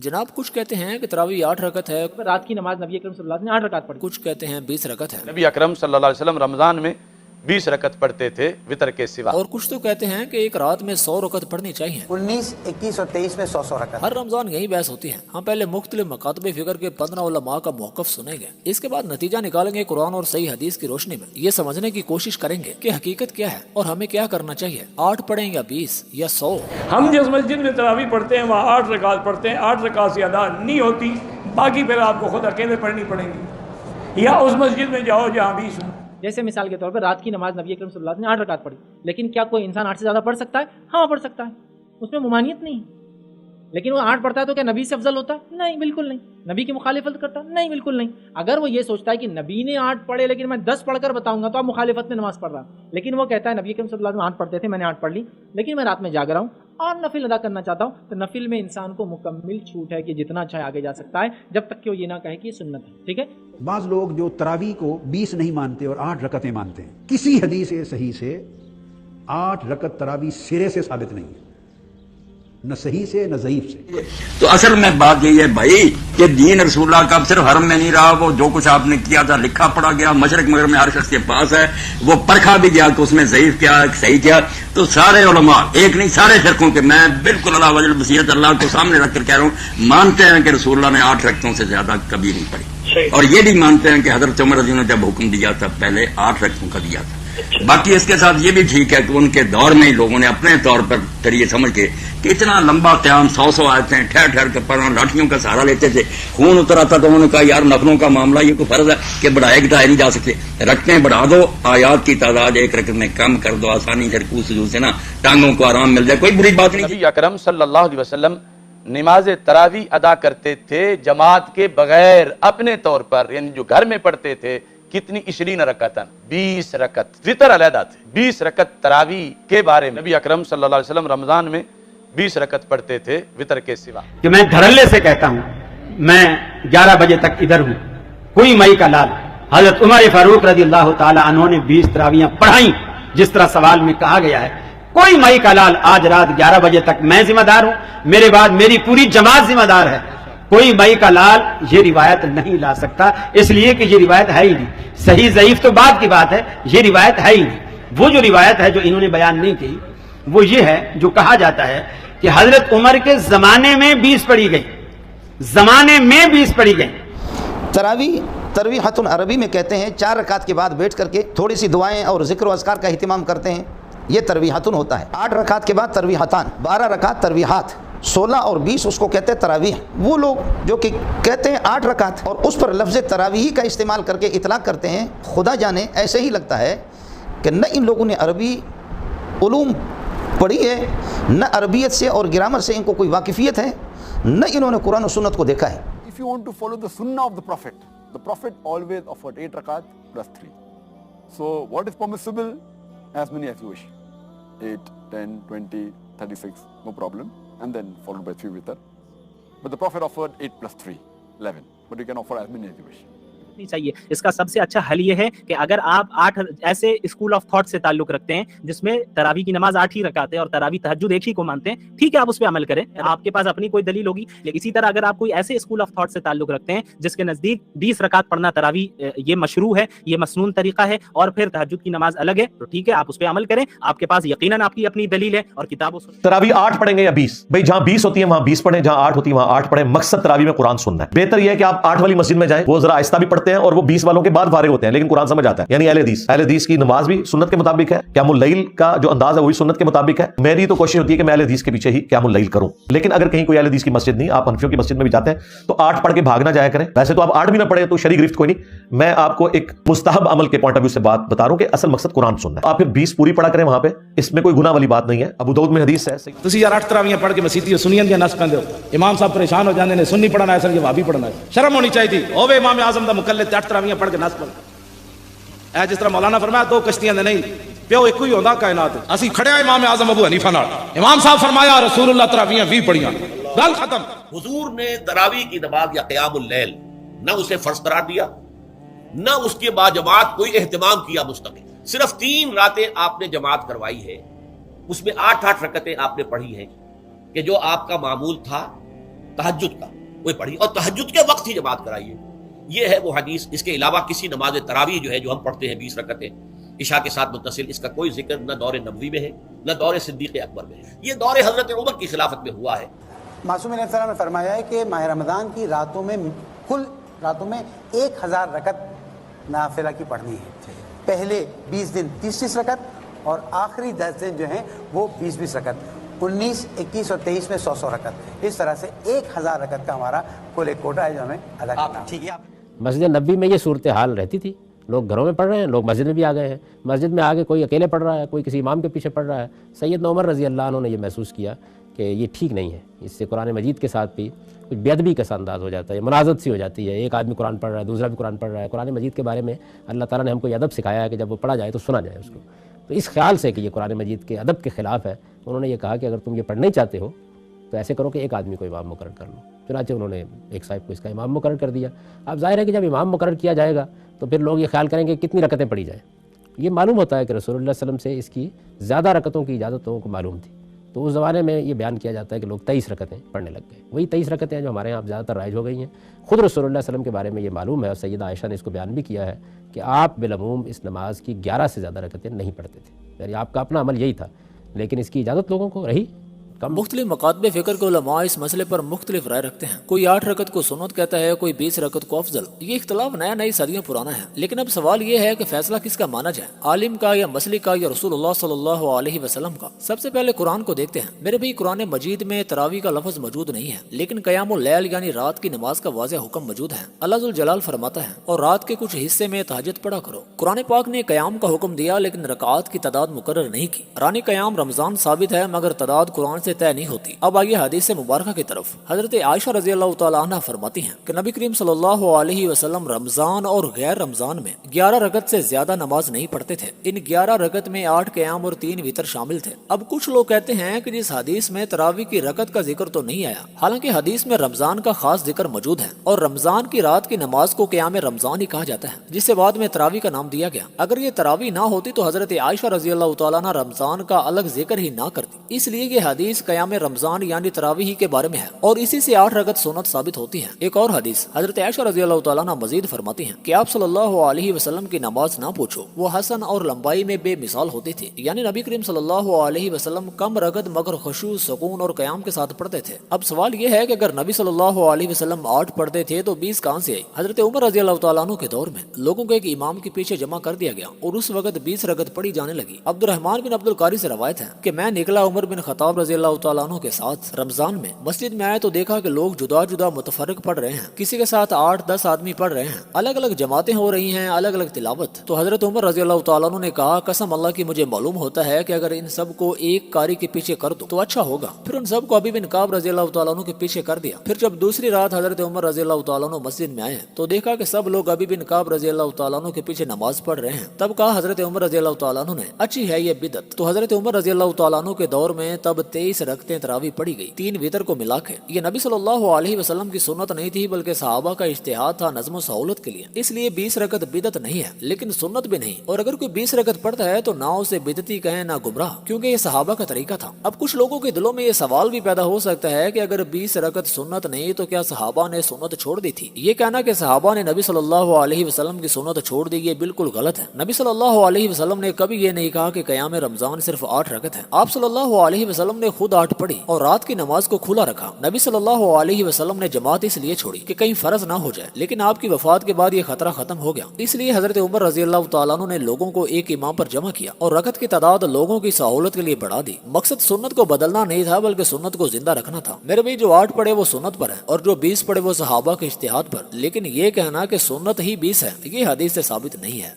जनाब कुछ कहते हैं कि तरावी 8 रकत है, रात की नमाज नबी अकरम सल्लल्लाहु अलैहि वसल्लम ने 8 रकात पढ़ी। कुछ कहते हैं 20 रकत है, नबी अकरम सल्लल्लाहु अलैहि वसल्लम रमज़ान में 20 रकत पढ़ते थे वितर के सिवा। और कुछ तो कहते हैं कि एक रात में 100 रकत पढ़नी चाहिए। 19, 21 और 23 में 100 रकात। हर रमजान यही बहस होती है। हम पहले मुख्तलिफ मकातबे फिक्र के 15 उलमा का मौक़िफ़ सुनेंगे, इसके बाद नतीजा निकालेंगे कुरान और सही हदीस की रोशनी में। ये समझने की कोशिश करेंगे कि हकीकत क्या है और हमें क्या करना चाहिए, 8 पढ़ें या 20 या 100। हम जिस मस्जिद में तरावी पढ़ते हैं वहाँ 8 रकात पढ़ते हैं, 8 रकात से ज़्यादा नहीं होती, बाकी फिर आपको खुद अकेले पढ़नी पड़ेंगी, या उस मस्जिद में जाओ जहाँ 20 हो। जैसे मिसाल के तौर पर रात की नमाज नबी अकरम सल्लल्लाहु अलैहि वसल्लम ने 8 रकात पढ़ी, लेकिन क्या कोई इंसान 8 से ज़्यादा पढ़ सकता है? हाँ पढ़ सकता है, उसमें मुमानियत नहीं है। लेकिन वो 8 पढ़ता है तो क्या नबी से अफजल होता है? नहीं, बिल्कुल नहीं। नबी की मुखालिफत करता है? नहीं, बिल्कुल नहीं। अगर वो ये सोचता है कि नबी ने 8 पढ़े लेकिन मैं 10 पढ़कर बताऊंगा, तो आप मुखालिफत में नमाज पढ़ रहा है। लेकिन वो कहता है नबी अकरम सल्लल्लाहु अलैहि वसल्लम 8 पढ़ते थे, मैंने 8 पढ़ ली, लेकिन मैं रात में जाग रहा हूँ और नफिल अदा करना चाहता हूँ, तो नफिल में इंसान को मुकम्मल छूट है कि जितना चाहे आगे जा सकता है, जब तक कि वो ये ना कहे कि सुन्नत है। ठीक है। बाज़ लोग जो तरावी को 20 नहीं मानते और 8 रकतें मानते हैं, किसी हदीस सही से 8 रकत तरावी सिरे से साबित नहीं है, न सही से न ज़ईफ से। तो असल में बात यही है भाई कि दीन रसूलुल्लाह का सिर्फ हरम में नहीं रहा, वो जो कुछ आपने किया था लिखा पढ़ा गया, मशरक मगरब में हर शख्स के पास है, वो परखा भी गया कि उसमें ज़ईफ क्या सही क्या। तो सारे उलमा, एक नहीं सारे फिरकों के, मैं बिल्कुल अल्लाह वजल बसीरत अल्लाह को सामने रख कर कह रहा हूँ, मानते हैं कि रसूलुल्लाह ने 8 रकतों से ज्यादा कभी नहीं पढ़ी, और ये भी मानते हैं कि हजरत उमर रज़ी ने जब हुक्म दिया था पहले 8 रकतों का दिया था। बाकी इसके साथ ये भी ठीक है कि उनके दौर में ही लोगों ने अपने तौर पर फिर ये समझ के कि इतना लंबा क़याम 100 आयतें ठहर ठहर कर पढ़ना, लाठियों का सहारा लेते थे, खून उतर आता, तो उन्होंने कहा यार नफलों का मामला ये कोई फर्ज है कि बढ़ाए घटाए नहीं जा सकते, रकतें बढ़ा दो, आयात की तादाद एक रकत में कम कर दो, आसानी से रुकू सुजूद से ना टांगों को आराम मिल जाए, कोई बुरी बात नहीं। नबी अकरम सल्लल्लाहु अलैहि वसल्लम नमाज तरावी अदा करते थे जमात के बगैर, अपने तौर पर, यानी जो घर में पढ़ते थे। कितनी? 20 रकतन, 20 रकत। वितर अलहदा थे। 20 रकत तरावी के बारे में नबी अकरम सल्लल्लाहु अलैहि वसल्लम रमजान में 20 रकत पढ़ते थे वितर के सिवा। कि मैं धड़ल्ले से कहता हूं, मैं 11 बजे तक इधर हूं, कोई मई का लाल हजरत उमर फारूक रज़ियल्लाहु ताला अन्हु ने 20 तरावियां पढ़ाई, जिस तरह सवाल में कहा गया है। कोई मई का लाल आज रात 11 बजे तक मैं जिम्मेदार हूं, मेरे बाद मेरी पूरी जमात जिम्मेदार है, कोई मई का लाल ये रिवायत नहीं ला सकता, इसलिए कि ये रिवायत है ही नहीं। सही ज़ईफ तो बात की बात है, ये रिवायत है ही नहीं। वो जो रिवायत है जो इन्होंने बयान नहीं की, वो ये है जो कहा जाता है कि हजरत उमर के जमाने में 20 पढ़ी गई, जमाने में 20 पढ़ी गई। तरवीहतुन अरबी में कहते हैं 4 रकात के बाद बैठ करके थोड़ी सी दुआएं और जिक्र व अज़कार का अहतमाम करते हैं, ये तरवीहतुन होता है। 8 रकात के बाद तरवीहतान, 12 रकात तरवीहात, 16 और 20 उसको कहते हैं तरावीह। वो लोग जो कि कहते हैं 8 रकात और उस पर लफ्ज़ तरावीह का इस्तेमाल करके इतलाक़ करते हैं, खुदा जाने ऐसे ही लगता है कि न इन लोगों ने अरबी उलूम पढ़ी है, न अरबियत से और ग्रामर से इनको कोई वाकिफियत है, न इन्होंने कुरान और सुन्नत को देखा है। If you want to follow the sunnah of the prophet always offered 8 rakat plus 3. So what is permissible? As many as you wish. 8, 10, 20, 36, no problem. And then followed by 3 witr. But the Prophet offered 8 plus 3, 11. But you can offer as many as you wish. नहीं चाहिए। इसका सबसे अच्छा हल ये है कि अगर आप 8 ऐसे स्कूल ऑफ थॉट से ताल्लुक रखते हैं जिसमें तरावी की नमाज 8 ही रकात है और तरावी तहज्जुद एक ही को मानते हैं, ठीक है, आप उस पर अमल करें, आपके पास अपनी कोई दलील होगी। लेकिन इसी तरह अगर आप कोई ऐसे स्कूल ऑफ थॉट से ताल्लुक रखते हैं जिसके नजदीक 20 रकात पढ़ना तरावी ये मशरू है, ये मसनून तरीका है, और फिर तहज्जुद की नमाज अलग है, तो ठीक है, आप उस पर अमल करें, आपके पास यकीनन आपकी अपनी दलील है और किताब। तरावी 8 पढ़ेंगे या 20? भाई जहां 20 होती है वहां 20 पढ़े, जहां 8 होती है वहां 8 पढ़े। मकसद तरावी में कुरान सुनना है। बेहतर यह है कि आप 8 वाली मस्जिद में जाएं, वो जरा आहिस्ता भी पढ़ते हैं और वो 20 वालों के बाद फारिग होते हैं, लेकिन कुरान समझ आता है। यानी अहले हदीस की नमाज भी सुन्नत के मुताबिक है, क़यामुल लैल का जो अंदाज है वो भी सुन्नत के मुताबिक है। मेरी तो कोशिश होती है कि मैं अहले हदीस के पीछे ही क़यामुल लैल करूं, लेकिन अगर कहीं कोई अहले हदीस की मस्जिद नहीं, आप हनफियों की मस्जिद में भी जाते हैं, तो 8 पढ़ के भागना जाया करें। वैसे तो आप 8 भी ना पढ़े तो शरी गिरफ्त कोई नहीं। मैं आपको एक मुस्तहब अमल के पॉइंट ऑफ व्यू से बात बता रहा हूं कि असल मकसद कुरान सुनना है। आप फिर 20 पूरी पढ़ा करें वहां पे, इसमें कोई गुनाह वाली बात नहीं है। अबू दाऊद में हदीस है। ਤੁਸੀਂ ਯਾਰ 8 ਤਰਾਵੀਆਂ ਪੜ੍ਹ ਕੇ ਮਸੀਤੀ ਸੁਨੀਆਂ ਦੀਆਂ ਨਸ ਕਹਿੰਦੇ ਹੋ, ਇਮਾਮ ਸਾਹਿਬ ਪਰੇਸ਼ਾਨ ਹੋ ਜਾਂਦੇ ਨੇ, ਸੁन्नी ਪੜ੍ਹਨਾ ਅਸਲ ਇਹ ਵਾਬੀ ਪੜ੍ਹਨਾ ਹੈ। ਸ਼ਰਮ ਹੋਣੀ ਚਾਹੀਦੀ ਹੋਵੇ ਇਮਾਮ ਆਜ਼ਮ ਦਾ ਮੁਕੱਲਦ 8 ਤਰਾਵੀਆਂ ਪੜ੍ਹ ਕੇ ਨਸ ਪੜ੍ਹ। ਇਹ ਜਿਸ ਤਰ੍ਹਾਂ ਮੌਲਾਨਾ ਫਰਮਾਇਆ 2 ਕਸ਼ਤੀਆਂ ਦੇ ਨਹੀਂ, ਪਿਓ ਇੱਕੋ ਹੀ ਹੁੰਦਾ ਕਾਇਨਾਤ। ਅਸੀਂ ਖੜਿਆ ਇਮਾਮ ਆਜ਼ਮ ਅਬੂ ਹਨੀਫਾ ਨਾਲ, ਇਮਾਮ ਸਾਹਿਬ फरमाया रसूलुल्लाह तरावियां 20 पढ़ियां, गल खत्म। हुजूर ने तरावी की नमाज या क़यामुल लैल न उसे फर्ज करार दिया, न उसके बाद जमात कोई एहतमाम किया मुस्तकिल। सिर्फ 3 रातें आपने जमात करवाई है, उसमें 8-8 रकतें आपने पढ़ी हैं कि जो आपका मामूल था तहज्जुद का, वो पढ़ी और तहज्जुद के वक्त ही जमात कराइए। ये है वो हदीस। इसके अलावा किसी नमाज तरावी जो है, जो हम पढ़ते हैं 20 रकतें इशा के साथ मुत्तसिल, इसका कोई जिक्र न दौर नबवी में है न दौर सिद्दीक़ अकबर में है। ये दौर हजरत उमर की खिलाफत में हुआ है। मासूम अलैहिस्सलाम ने फरमाया है कि माह रमज़ान की रातों में कुल रातों में 1000 रकत नाफिला की पढ़नी है। पहले 20 दिन 30-30 रकत और आखिरी 10 दिन जो हैं वो 20-20 रकत, 19, 21 और 23 में 100-100 रकत। इस तरह से 1000 रकत का हमारा कुल एक कोटा है जो हमें अदा करना। ठीक है। मस्जिद नबी में ये सूरत हाल रहती थी, लोग घरों में पढ़ रहे हैं, लोग मस्जिद में भी आ गए हैं। मस्जिद में आगे कोई अकेले पढ़ रहा है, कोई किसी इमाम के पीछे पढ़ रहा है। सैयदना उमर रज़ी अल्लाह अन्हु ने ये महसूस किया कि ये ठीक नहीं है, इससे कुरान मजीद के साथ भी कुछ बेअदबी का अंदाज हो जाता है, मुनाज़त सी हो जाती है। एक आदमी कुरान पढ़ रहा है, दूसरा भी कुरान पढ़ रहा है। कुरान मजीद के बारे में अल्लाह ताला ने हमको ये अदब सिखाया है कि जब वो पढ़ा जाए तो सुना जाए उसको। तो इस ख्याल से कि ये कुरान मजीद के अदब के ख़िलाफ़ है, उन्होंने ये कहा कि अगर तुम ये पढ़ना ही चाहते हो तो ऐसे करो कि एक आदमी को इमाम मुकर्रर कर लो। चुनांचे उन्होंने एक साहिब को इसका इमाम मुकर्रर कर दिया। अब जाहिर है कि जब इमाम मुकर्रर किया जाएगा तो फिर लोग ये ख्याल करेंगे कितनी रकतें पढ़ी जाए। ये मालूम होता है कि रसूलुल्लाह सल्लल्लाहु अलैहि वसल्लम से इसकी ज़्यादा रकतों की इजाज़त लोगों को मालूम थी। तो उस ज़माने में ये बयान किया जाता है कि लोग 23 रकतें पढ़ने लग गए। वही 23 रकतें हैं जो हमारे यहाँ अब ज़्यादातर राइज हो गई हैं। ख़ुद रसूलुल्लाह सल्लल्लाहु अलैहि वसल्लम के बारे में ये मालूम है और सैयदा आयशा ने इसको बयान भी किया है कि आप बिलअमूम इस नमाज की 11 से ज़्यादा रकतें नहीं पढ़ते थे। यानी आपका अपना अमल यही था, लेकिन इसकी इजाज़त लोगों को रही। मुख्तलिफ मकातबे फ़िक्र के उलमा इस मसले पर मुख्तलिफ राय रखते हैं। कोई 8 रकत को सुन्नत कहता है, कोई 20 रकत को अफजल। ये इख्तलाफ नया नई सदियों पुराना है, लेकिन अब सवाल ये है कि फैसला किसका माना जाए, आलिम का या मसलिक का या रसूलुल्लाह सल्लल्लाहु अलैहि वसल्लम का। सबसे पहले कुरान को देखते हैं। मेरे भाई कुरान मजीद में तरावी का लफ्ज़ मौजूद नहीं है, लेकिन क़यामुल लैल यानी रात की नमाज का वाज़ेह हुक्म मौजूद है। अल्लाह ज़ुल जलाल फरमाता है और रात के कुछ हिस्से में तहज्जुद पढ़ा करो। कुरान पाक ने क़याम का हुक्म दिया, लेकिन रकात की तादाद मुकर्रर नहीं की। रानी क़याम रमज़ान साबित है, मगर तादाद कुरान से तय नहीं होती। अब आइए हदीस मुबारक की तरफ। हजरत आयशा रज़ी अल्लाह तआला अन्हा फरमाती हैं कि नबी करीम सल्लल्लाहु अलैहि वसल्लम रमजान और गैर रमजान में 11 रकत से ज्यादा नमाज नहीं पढ़ते थे। इन 11 रकत में 8 क़याम और 3 वितर शामिल थे। अब कुछ लोग कहते हैं कि जिस हदीस में तरावी की रकत का जिक्र तो नहीं आया, हालांकि हदीस में रमजान का खास जिक्र मौजूद है और रमजान की रात की नमाज को क़याम रमजान ही कहा जाता है, जिससे बाद में तरावी का नाम दिया गया। अगर ये तरावी ना होती तो हजरत आयशा रज़ी अल्लाह तआला अन्हा रमजान का अलग जिक्र ही ना करती। इसलिए ये हदीस क़याम रमजान यानी तरावी ही के बारे में है और इसी से 8 रकत सुन्नत साबित होती है। एक और हदीस हजरत आयशा रज़ी अल्लाह तआला अन्हा मजीद फरमाती हैं कि आप सल्लल्लाहु अलैहि वसल्लम की नमाज ना पूछो, वो हसन और लंबाई में बेमिसाल होती थी। यानी नबी करीम सल्लल्लाहु अलैहि वसल्लम कम रकत मगर खुशू, सुकून और क़याम के साथ पढ़ते थे। अब सवाल ये है कि अगर नबी सल्लल्लाहु अलैहि वसल्लम 8 पढ़ते थे तो 20 कहां से आई? हजरत उमर रज़ी अल्लाह तआला अन्हु के दौर में लोगों को एक इमाम के पीछे जमा कर दिया गया और उस वक्त 20 रकत पढ़ी जाने लगी। अब्दुर्रहमान बिन अब्दुल कारी से रवायत है कि मैं निकला उमर बिन खत्ताब रज़ी अल्लाह तआला अन्हु के साथ रमजान में। मस्जिद में आए तो देखा कि लोग जुदा जुदा मुतफर्रिक पढ़ रहे हैं, किसी के साथ 8-10 आदमी पढ़ रहे हैं, अलग अलग जमातें हो रही हैं, अलग अलग तिलावत। तो हजरत उमर रज़ी अल्लाह तआला अन्हु ने कहा, कसम अल्लाह की मुझे मालूम होता है कि अगर इन सब को एक कारी के पीछे कर दो तो अच्छा होगा। फिर उन सब को अबी बिन काब रज़ी अल्लाह तआला अन्हु के पीछे कर दिया। फिर जब दूसरी रात हजरत उमर रज़ी अल्लाह तआला अन्हु मस्जिद में आए तो देखा कि सब लोग अबी बिन काब रज़ी अल्लाह तआला अन्हु के पीछे नमाज पढ़ रहे हैं। तब कहा हजरत उमर रज़ी अल्लाह तआला अन्हु ने, अच्छी है ये बिदअत। तो हजरत उमर रज़ी अल्लाह तआला अन्हु के दौर में तब 23 रकतें तरावी पढ़ी गई, 3 वितर को मिला के। ये नबी सल्लल्लाहु अलैहि वसल्लम की सुन्नत नहीं थी, बल्कि सहाबा का इज्तिहाद था नज़्म सहूलत के लिए। इसलिए 20 रकत बिदअत नहीं है, लेकिन सुन्नत भी नहीं। और अगर कोई 20 रकत पढ़ता है तो ना उसे बिदअती कहें ना गुमराह, क्योंकि ये सहाबा का तरीका था। अब कुछ लोगों के दिलों में ये सवाल भी पैदा हो सकता है कि अगर 20 रकत सुन्नत नहीं तो क्या सहाबा ने सुन्नत छोड़ दी थी? ये कहना कि सहाबा ने नबी सल्लल्लाहु अलैहि वसल्लम की सुन्नत छोड़ दी, ये बिल्कुल गलत है। नबी सल्लल्लाहु अलैहि वसल्लम ने कभी ये नहीं कहा कि क़याम रमजान सिर्फ 8 रकत है। आप सल्लल्लाहु अलैहि वसल्लम ने खुद 8 पढ़ी और रात की नमाज को खुला रखा। नबी सल्लल्लाहु अलैहि वसल्लम ने जमात इसलिए छोड़ी कि कहीं फर्ज ना हो जाए, लेकिन आपकी वफात के बाद ये खतरा खत्म हो गया। इसलिए हजरत उमर रज़ी अल्लाह तआला अन्हु ने लोगों को एक इमाम पर जमा किया और रकत की तादाद लोगों की सहूलत के लिए बढ़ा दी। मकसद सुन्नत को बदलना नहीं था, बल्कि सुन्नत को जिंदा रखना था। मेरे भाई जो 8 पढ़े वो सुन्नत पर है और जो 20 पढ़े वो सहाबा के इज्तिहाद पर। लेकिन ये कहना कि सुन्नत ही 20 है, ये हदीस से साबित नहीं है।